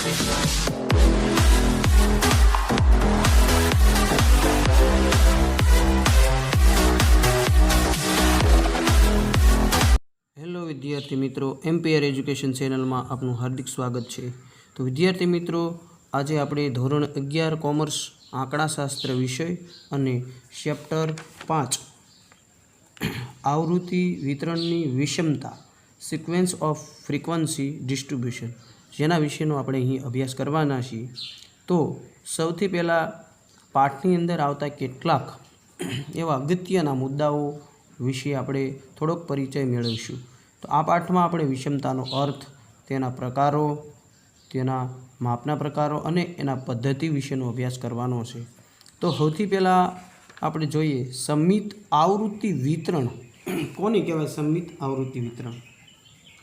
Hello વિદ્યાર્થી મિત્રો, એમપીઆર education ચેનલમાં આપનું હાર્દિક સ્વાગત છે। તો વિદ્યાર્થી મિત્રો, આજે આપણે ધોરણ 11 કોમર્સ આંકડાશાસ્ત્ર વિષય અને ચેપ્ટર 5 આવૃત્તિ વિતરણની વિષમતા સિક્વન્સ ઓફ ફ્રીક્વન્સી ડિસ્ટ્રીબ્યુશન જેના વિષયનો આપણે અહીં અભ્યાસ કરવાના છીએ। તો સૌથી પહેલાં પાઠની અંદર આવતા કેટલાક એવા અગત્યના મુદ્દાઓ વિશે આપણે થોડોક પરિચય મેળવીશું। તો આ પાઠમાં આપણે વિષમતાનો અર્થ, તેના પ્રકારો, તેના માપના પ્રકારો અને એના પદ્ધતિ વિશેનો અભ્યાસ કરવાનો છે। તો સૌથી પહેલાં આપણે જોઈએ સમમિત આવૃત્તિ વિતરણ કોને કહેવાય? સમમિત આવૃત્તિ વિતરણ।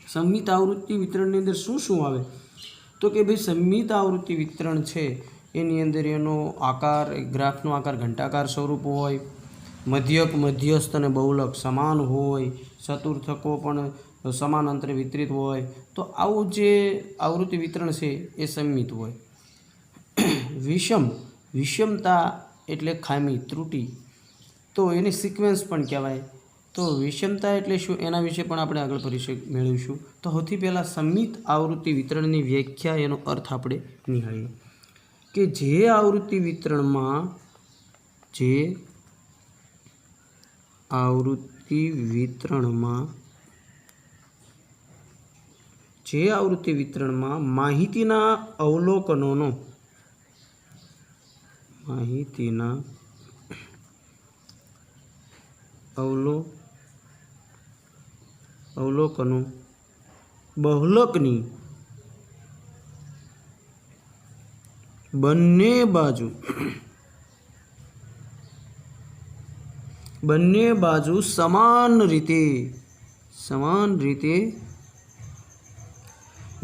સમમિત આવૃત્તિ વિતરણની અંદર શું શું આવે? તો કે ભાઈ સમમિત આવૃત્તિ વિતરણ છે એની અંદર એનો આકાર, ગ્રાફનો આકાર ઘંટાકાર સ્વરૂપ હોય, મધ્યક, મધ્યસ્થ અને બહુલક સમાન હોય, ચતુર્થકો પણ સમાન અંતરે વિતરિત હોય। તો આવું જે આવૃત્તિ વિતરણ છે એ સમમિત હોય। વિષમતા એટલે ખામી, ત્રુટી, તો એની સિક્વન્સ પણ કહેવાય। તો વિષમતા એટલે શું એના વિશે પણ આપણે આગળ પરિચય મેળવીશું। તો સૌથી પહેલાં સમમિત આવૃત્તિ વિતરણની વ્યાખ્યા, એનો અર્થ આપણે નિહાળીએ કે જે આવૃત્તિ વિતરણમાં માહિતીના અવલોકનો બહુલકની બંને બાજુ સમાન રીતે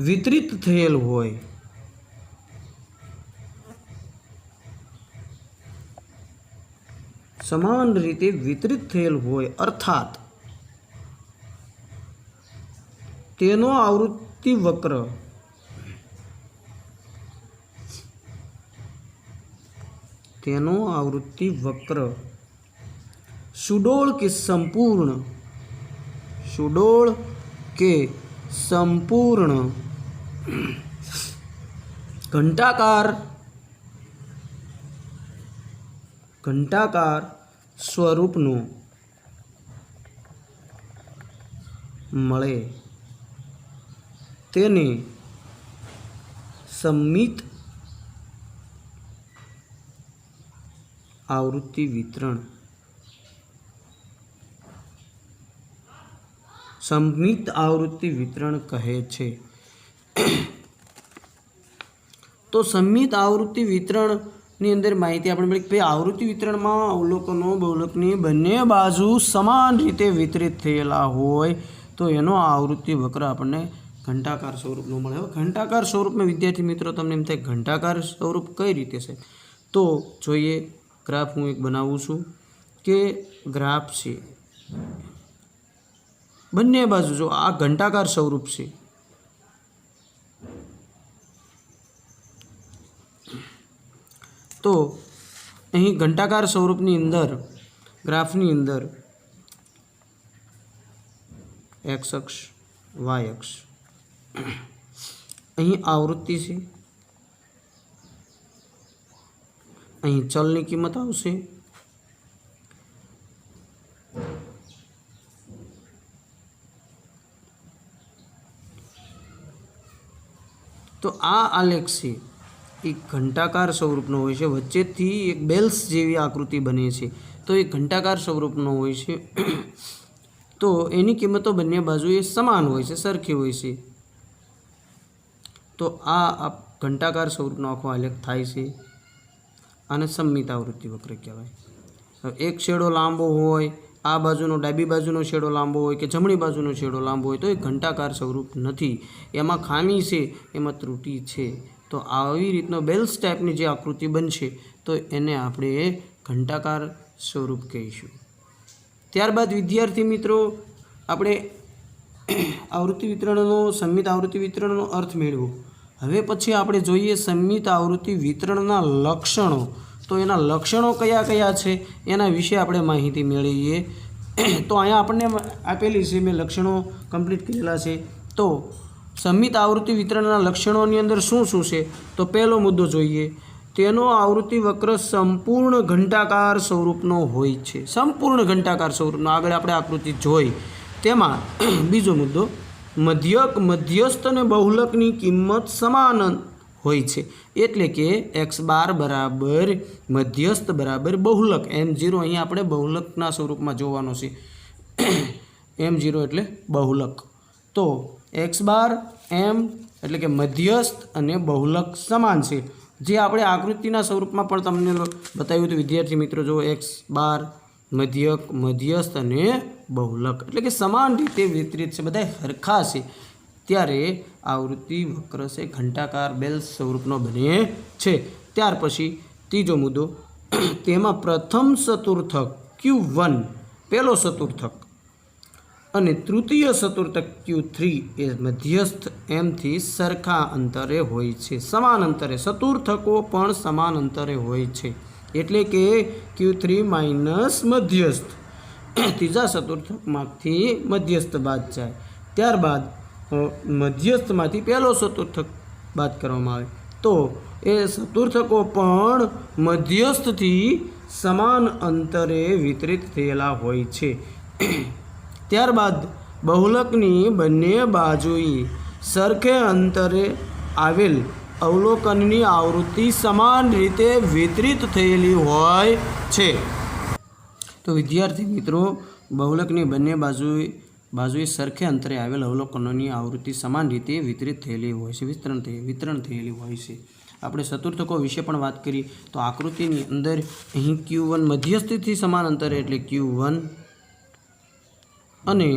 વિતરિત થયેલ હોય, અર્થાત તેનો આવૃત્તિ વક્ર સુડોળ કે સંપૂર્ણ ઘંટાકાર સ્વરૂપનો મળે તેને સમમિત આવૃત્તિ વિતરણ કહે છે। તો સમમિત આવૃત્તિ વિતરણની અંદર માહિતી આપણે મળી કે ભાઈ આવૃત્તિ વિતરણમાં અવલોકનો બહુલકની બંને બાજુ સમાન રીતે વિતરિત થયેલા હોય તો એનો આવૃત્તિ વક્ર આપણને ઘંટાકાર સ્વરૂપનો મળે। હવે ઘંટાકાર સ્વરૂપમાં વિદ્યાર્થી મિત્રો તમને એમ થાય ઘંટાકાર સ્વરૂપ કઈ રીતે છે? તો જોઈએ, ગ્રાફ હું એક બનાવું છું કે ગ્રાફ છે, બંને બાજુ જો આ ઘંટાકાર સ્વરૂપ છે, તો અહીં ઘંટાકાર સ્વરૂપની અંદર ગ્રાફની અંદર એક્સ અક્ષ, વાય અક્ષ, અહીં આવૃત્તિ છે, અહીં ચલની કિંમત આવશે, તો આ આલેખ છે એ ઘંટાકાર સ્વરૂપનો હોય છે, વચ્ચેથી એક બેલ્સ જેવી આકૃતિ બને છે, તો એ ઘંટાકાર સ્વરૂપનો હોય છે। તો એની કિંમતો બંને બાજુએ સમાન હોય છે, સરખી હોય છે। તો આ ઘંટાકાર સ્વરૂપનો આખો આલેખ થાય છે, આને સમમિત આવૃત્તિ વક્ર કહેવાય। એક છેડો લાંબો હોય, આ બાજુનો ડાબી બાજુનો છેડો લાંબો હોય કે જમણી બાજુનો છેડો લાંબો હોય તો એ ઘંટાકાર સ્વરૂપ નથી, એમાં ખામી છે, એમાં ત્રુટિ છે। તો આવી રીતનો બેલ્સ ટાઈપની જે આકૃતિ બનશે તો એને આપણે ઘંટાકાર સ્વરૂપ કહીશું। ત્યારબાદ વિદ્યાર્થી મિત્રો આપણે આવૃત્તિ વિતરણનો, સમમિત આવૃત્તિ વિતરણનો અર્થ મેળવો। હવે પછી આપણે જોઈએ સંમિત આવૃત્તિ વિતરણના લક્ષણો। તો એના લક્ષણો કયા કયા છે એના વિશે આપણે માહિતી મેળવીએ। તો અહીંયા આપણને આપેલી છે, મેં લક્ષણો કમ્પ્લીટ કરેલા છે। તો સંમિત આવૃત્તિ વિતરણના લક્ષણોની અંદર શું શું છે? તો પહેલો મુદ્દો જોઈએ, તેનો આવૃત્તિ વક્ર સંપૂર્ણ ઘંટાકાર સ્વરૂપનો હોય છે। સંપૂર્ણ ઘંટાકાર સ્વરૂપનો, આગળ આપણે આકૃતિ જોઈ તેમાં બીજો મુદ્દો, મધ્યસ્થ અને બહુલકની કિંમત સમાન હોય છે। એટલે કે x બાર બરાબર મધ્યસ્થ બરાબર બહુલક, m0 અહીંયા આપણે બહુલકના સ્વરૂપમાં જોવાનો છે। m0 એટલે બહુલક। તો x બાર m એટલે કે મધ્યસ્થ અને બહુલક સમાન છે, જે આપણે આકૃતિના સ્વરૂપમાં પણ તમને બતાવ્યું હતું વિદ્યાર્થી મિત્રો। જો x બાર મધ્યક, મધ્યસ્થ અને બહુલક એટલે કે સમાન રીતે વિતરિત છે, બધા સરખા છે, ત્યારે આવૃત્તિ વક્ર છે ઘંટાકાર બેલ સ્વરૂપનો બને છે। ત્યાર પછી ત્રીજો મુદ્દો, તેમાં પ્રથમ ચતુર્થક Q1 પહેલો ચતુર્થક અને તૃતીય ચતુર્થક Q3 એ મધ્યસ્થ એમથી સરખા અંતરે હોય છે, સમાન અંતરે। ચતુર્થકો પણ સમાન અંતરે હોય છે, એટલે કે Q3 માઇનસ મધ્યસ્થ, ત્રીજા ચતુર્થકમાંથી મધ્યસ્થ બાદ જાય, ત્યારબાદ મધ્યસ્થમાંથી પહેલો ચતુર્થક બાદ કરવામાં આવે, તો એ ચતુર્થકો પણ મધ્યસ્થથી સમાન અંતરે વિતરિત થયેલા હોય છે। ત્યારબાદ બહુલકની બંને બાજુએ સરખે અંતરે આવેલ અવલોકનની આવૃત્તિ સમાન રીતે વિતરિત થયેલી હોય છે। તો વિદ્યાર્થી મિત્રો, બહુલકની બંને બાજુએ સરખે અંતરે આવેલ અવલોકનોની આવૃત્તિ સમાન રીતે વિતરિત થયેલી હોય છે, વિતરણ થયેલી હોય છે। આપણે ચતુર્થકો વિશે પણ વાત કરી, તો આકૃતિની અંદર અહીં Q1 મધ્યસ્થથી સમાન અંતરે એટલે Q1 અને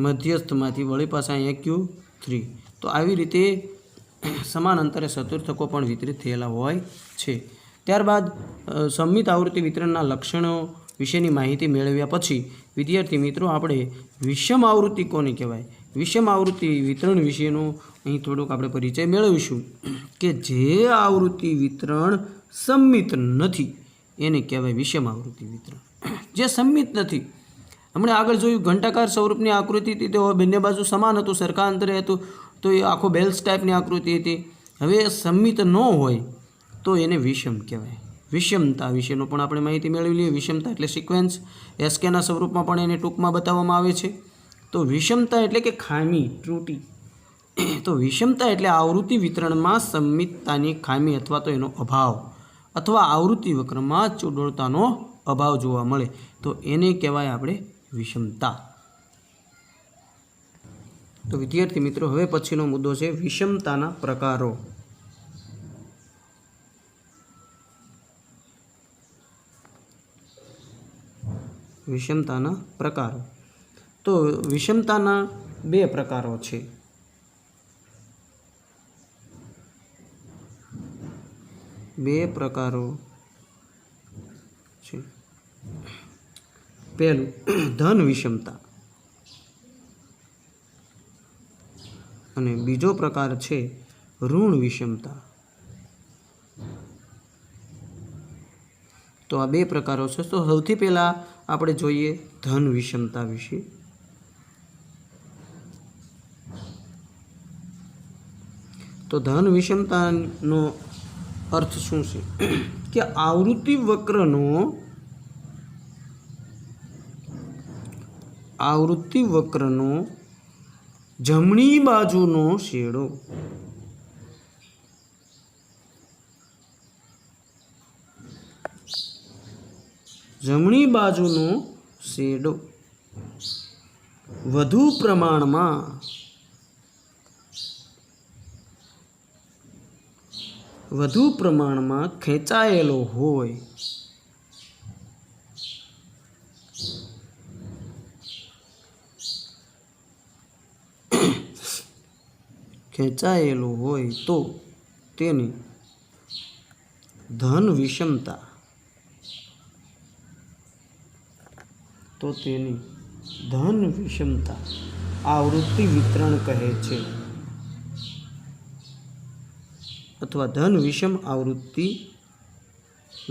મધ્યસ્થમાંથી વળી પાછા અહીંયા Q3, તો આવી રીતે સમાન અંતરે ચતુર્થકો પણ વિતરિત થયેલા હોય છે। ત્યારબાદ સંમિત આવૃત્તિ વિતરણના લક્ષણો વિશેની માહિતી મેળવ્યા પછી વિદ્યાર્થી મિત્રો, આપણે વિષમ આવૃત્તિ કોને કહેવાય, વિષમ આવૃત્તિ વિતરણ વિશેનો અહીં થોડુંક આપણે પરિચય મેળવીશું કે જે આવૃત્તિ વિતરણ સંમિત નથી એને કહેવાય વિષમ આવૃત્તિ વિતરણ। જે સંમિત નથી, હમણાં આગળ જોયું ઘંટાકાર સ્વરૂપની આકૃતિ હતી, તો બંને બાજુ સમાન હતું, સરખા અંતરે હતું, તો એ આખો બેલ્સ ટાઈપની આકૃતિ હતી। હવે સંમિત ન હોય તો એને વિષમ કહેવાય। વિષમતા વિશેનો પણ આપણે માહિતી મેળવી લઈએ। વિષમતા એટલે સિક્વન્સ, એસકેના સ્વરૂપમાં પણ એને ટૂંકમાં બતાવવામાં આવે છે। તો વિષમતા એટલે કે ખામી, ત્રુટિ। તો વિષમતા એટલે આવૃત્તિ વિતરણમાં સંમિતતાની ખામી અથવા તો એનો અભાવ, અથવા આવૃત્તિ વક્રમાં ચુંડળતાનો અભાવ જોવા મળે, તો એને કહેવાય આપણે વિષમતા। તો વિદ્યાર્થી મિત્રો, હવે પછીનો મુદ્દો છે વિષમતાના પ્રકારો। વિષમતાના પ્રકારો, તો વિષમતાના બે પ્રકારો છે। બે પ્રકારો છે। પહેલું ધન વિષમતા અને બીજો પ્રકાર છે ઋણ વિષમતા। તો આ બે પ્રકારો છે। તો સૌથી પહેલાં આપણે જોઈએ ધન વિષમતા વિશે। તો ધન વિષમતાનો અર્થ શું છે કે આવૃત્તિ વક્રનો જમણી બાજુનો શેડો વધુ પ્રમાણમાં ખેંચાયેલો હોય તો તેને ધન વિષમતા આવૃત્તિ વિતરણ કહે છે। अथवा धन विषम आवृत्ति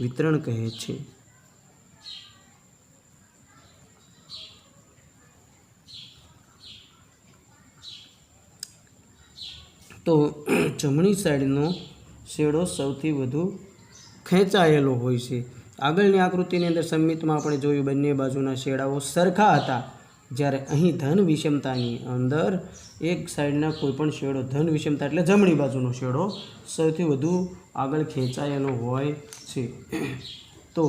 वितरण कहे छे। तो जमणी साइडनो शेडो सौथी वधु खेंचायेलो होय छे। आगळनी आकृतिनी अंदर समितमां आपणे जोयुं बंने बाजुना शेडाओ सरखा हता, ज्यारे અહીં ધન વિષમતાની અંદર એક સાઈડના કોઈપણ શેડો ધન વિષમતા એટલે જમણી બાજુનો શેડો સૌથી વધુ આગળ ખેંચાયેલો હોય છે। તો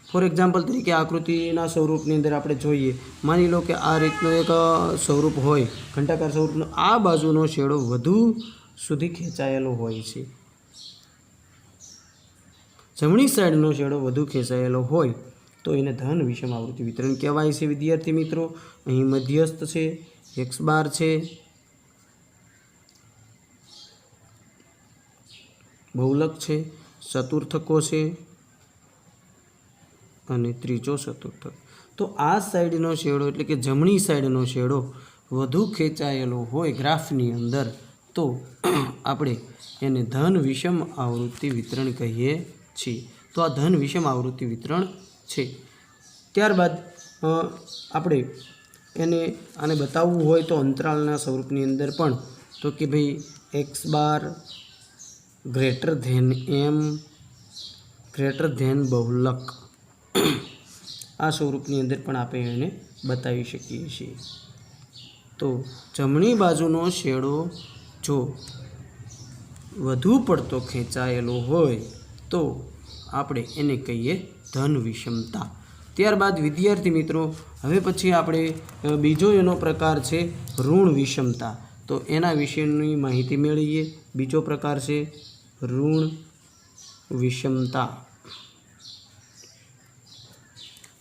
ફોર એક્ઝામ્પલ તરીકે આકૃતિના સ્વરૂપની અંદર આપણે જોઈએ, માની લો કે આ રીતનું એક સ્વરૂપ હોય, ઘંટાકાર સ્વરૂપનો, આ બાજુનો શેડો વધુ સુધી ખેંચાયેલો હોય છે। જમણી સાઈડનો શેડો વધુ ખેંચાયેલો હોય तो इन्हें धन विषम आवृत्ति वितरण कहवाय छे। विद्यार्थी मित्रों, अहीं मध्यस्थ छे, एक्स बार छे, बहुलक छे, चतुर्थको छे अने त्रीजो चतुर्थक। तो आ साइडनो शेडो एटले के जमणी साइडनो शेडो वधु खेंचायेलो होय ग्राफनी अंदर, तो आपणे एने धन विषम आवृत्ति वितरण कहीए छीए। तो आ धन विषम आवृत्ति वितरण छे। त्यारबाद आपणे एने आने बतावવું હોય तो अंतरालना स्वरूपनी अंदर पण, तो कि भाई x bar greater than m greater than बहुलक, आ स्वरूपनी अंदर पण आपणे एने बतावी शकीए छीए। तो जमणी बाजुनो शेडो जो વધુ પડતો ખેંચાયેલો હોય તો આપણે એને કહીએ ધન વિષમતા। ત્યારબાદ વિદ્યાર્થી મિત્રો, હવે પછી આપણે બીજો એનો પ્રકાર છે ઋણ વિષમતા। તો એના વિશેની માહિતી મેળવીએ। બીજો પ્રકાર છે ઋણ વિષમતા।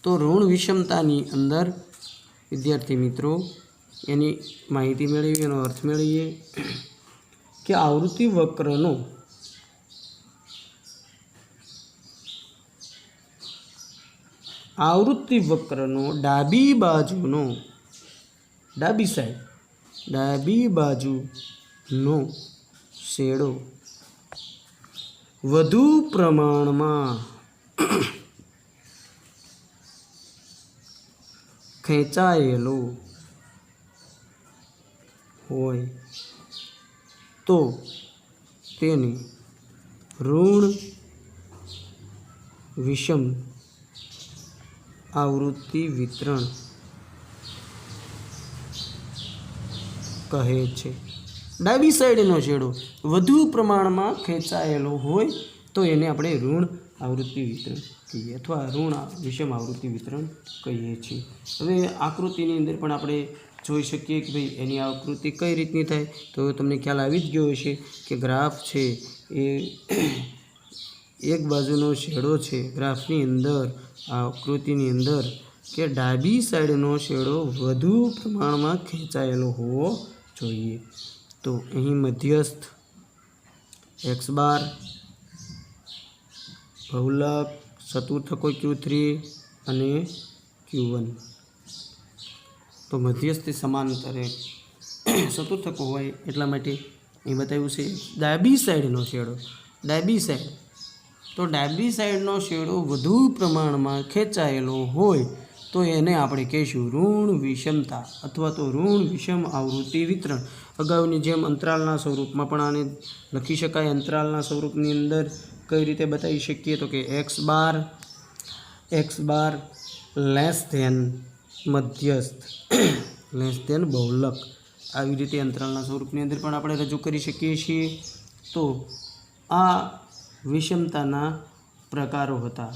તો ઋણ વિષમતાની અંદર વિદ્યાર્થી મિત્રો એની માહિતી મેળવીએ, એનો અર્થ મેળવીએ કે આવૃત્તિ વક્રનો ડાબી બાજુનો ડાબી બાજુનો શેડો વધુ પ્રમાણમાં ખેંચાયેલો હોય तो तेने ऋण विषम आवृत्ति वितरण कहे छे। डाबी साइडनो शेडो वधु प्रमाणमां खेंचायेलो होय तो एने आपणे ऋण आवृत्ति वितरण कहीए अथवा ऋण विषम आवृत्ति वितरण कहीए छीए। हवे आकृतिनी अंदर पण आपणे જોઈ શકીએ કે ભાઈ એની આકૃતિ કઈ રીતની થાય। તો તમને ખ્યાલ આવી જ ગયો હશે કે ગ્રાફ છે એ એક બાજુનો શેડો છે ગ્રાફની અંદર, આ આકૃતિની અંદર, કે ડાબી સાઈડનો શેડો વધુ પ્રમાણમાં ખેંચાયેલો હોવો જોઈએ। તો અહીં મધ્યસ્થ એક્સ બાર, બહુલક, ચતુર્થકો Q3 અને Q1, तो मध्यस्थी समांतरे चतुर्थको होय एटला माटे અહીં બતાવ્યું છે ડાબી સાઈડનો શેડો, ડાબી સાઈડ, તો ડાબી સાઈડનો શેડો વધુ પ્રમાણમાં ખેંચાયેલો હોય તો એને આપણે કહીશું ઋણ વિષમતા અથવા તો ઋણ વિષમ આવૃત્તિ વિતરણ। અગાઉની જેમ અંતરાલના સ્વરૂપમાં પણ આને લખી શકાય। અંતરાલના સ્વરૂપની અંદર કઈ રીતે બતાવી શકીએ તો કે એક્સ બાર લેસ ધેન મધ્યસ્થ લેસ ધેન બહુલક, આવી રીતે અંતરાલના સ્વરૂપની અંદર પણ આપણે રજૂ કરી શકીએ છીએ। તો આ વિષમતાના પ્રકારો હતા।